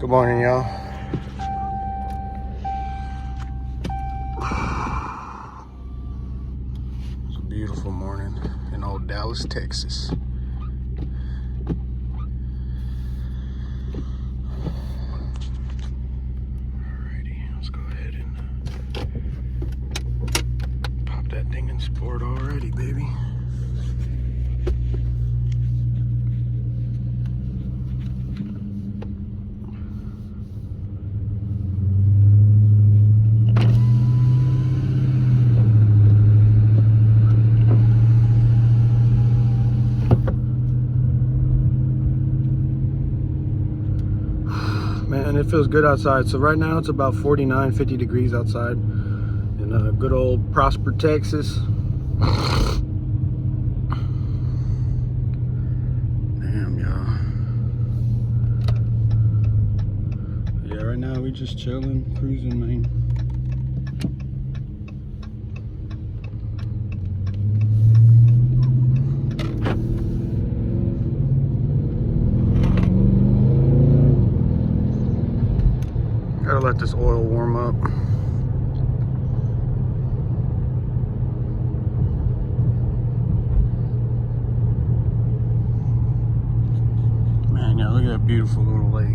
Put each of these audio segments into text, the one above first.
Good morning, y'all. It's a beautiful morning in old Dallas, Texas. Alrighty, let's go ahead and pop that thing in sport already, baby. Man, it feels good outside. So right now it's about 49, 50 degrees outside in good old Prosper, Texas. Damn, y'all. Yeah, right now we just chilling, cruising, man. Gotta let this oil warm up. Man, yeah, look at that beautiful little lake.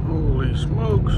Holy smokes.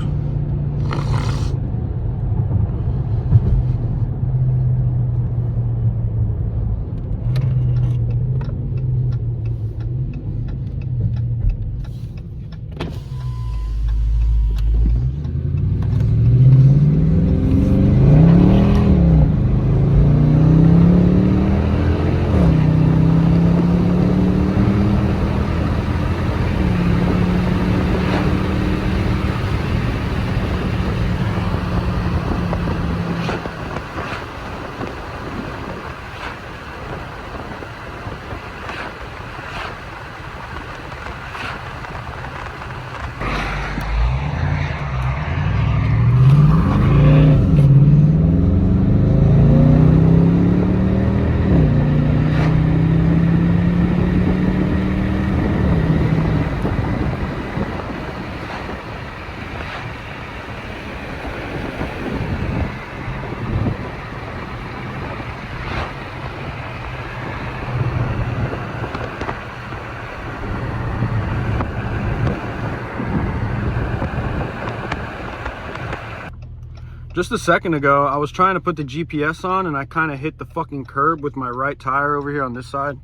Just a second ago, I was trying to put the GPS on and I kind of hit the fucking curb with my right tire over here on this side.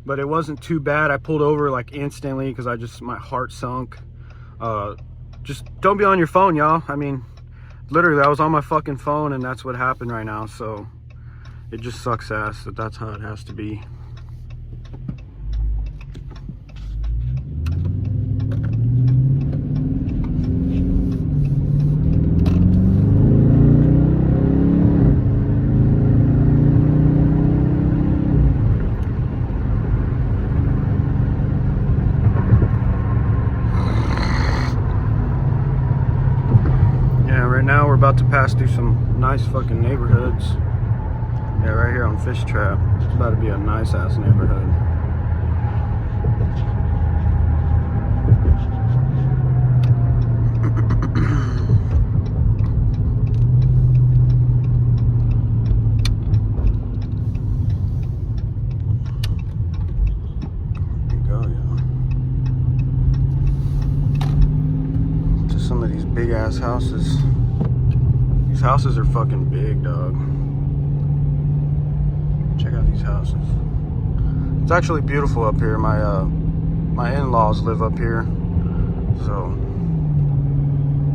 But it wasn't too bad. I pulled over like instantly because my heart sunk. Just don't be on your phone, y'all. I mean, literally, I was on my fucking phone and that's what happened right now. So it just sucks ass that that's how it has to be. Now we're about to pass through some nice fucking neighborhoods. Yeah, right here on Fish Trap. It's about to be a nice ass neighborhood. There you go, yeah. To some of these big ass houses. These houses are fucking big, dog. Check out these houses. It's actually beautiful up here. My in-laws live up here. So,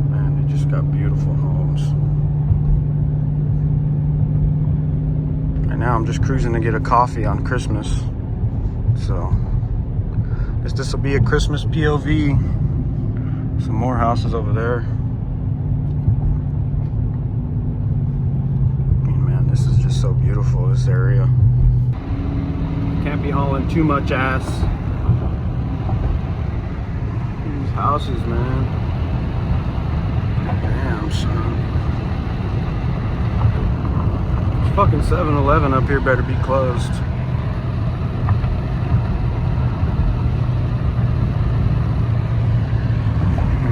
man, they just got beautiful homes. And now I'm just cruising to get a coffee on Christmas. So, this will be a Christmas POV. Some more houses over there. This is just so beautiful, this area. Can't be hauling too much ass houses, man. Damn, son. This fucking 7-Eleven up here better be closed.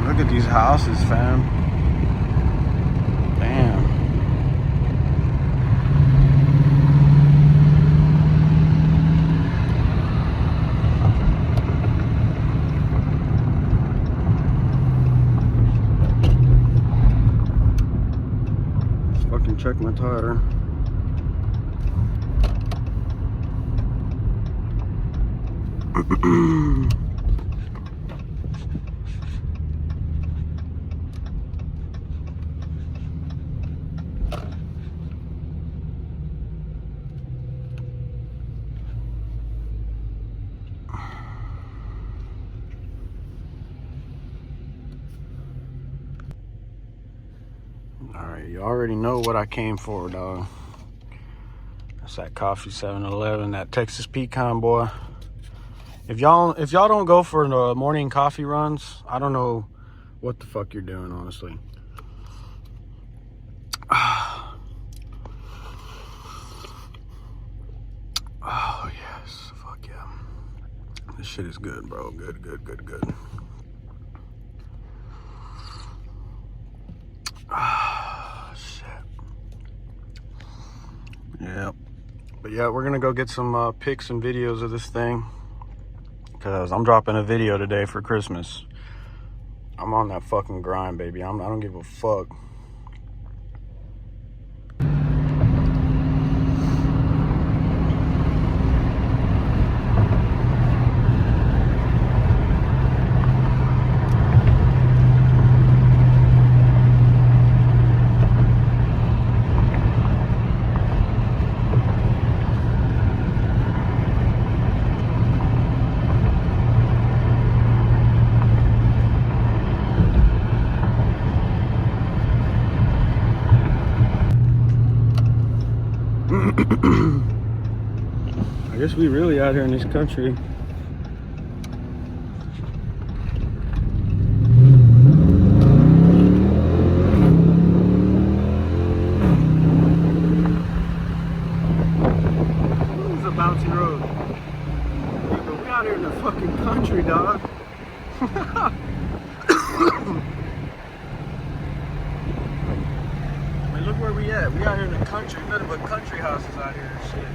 Look at these houses, fam. Damn. Check my tire. Alright, you already know what I came for, dog. That's that coffee 7-Eleven, that Texas pecan, boy. If y'all don't go for the morning coffee runs, I don't know what the fuck you're doing, honestly. Oh yes, fuck yeah. This shit is good, bro. Good, good, good, good. Yeah, but yeah, we're gonna go get some pics and videos of this thing, because I'm dropping a video today for Christmas. I'm on that fucking grind, baby. I don't give a fuck. I guess we really out here in this country. This is a bouncy road. Yeah, but we out here in the fucking country, dog. I mean, look where we at. We out here in the country. Nothing but country houses out here and shit.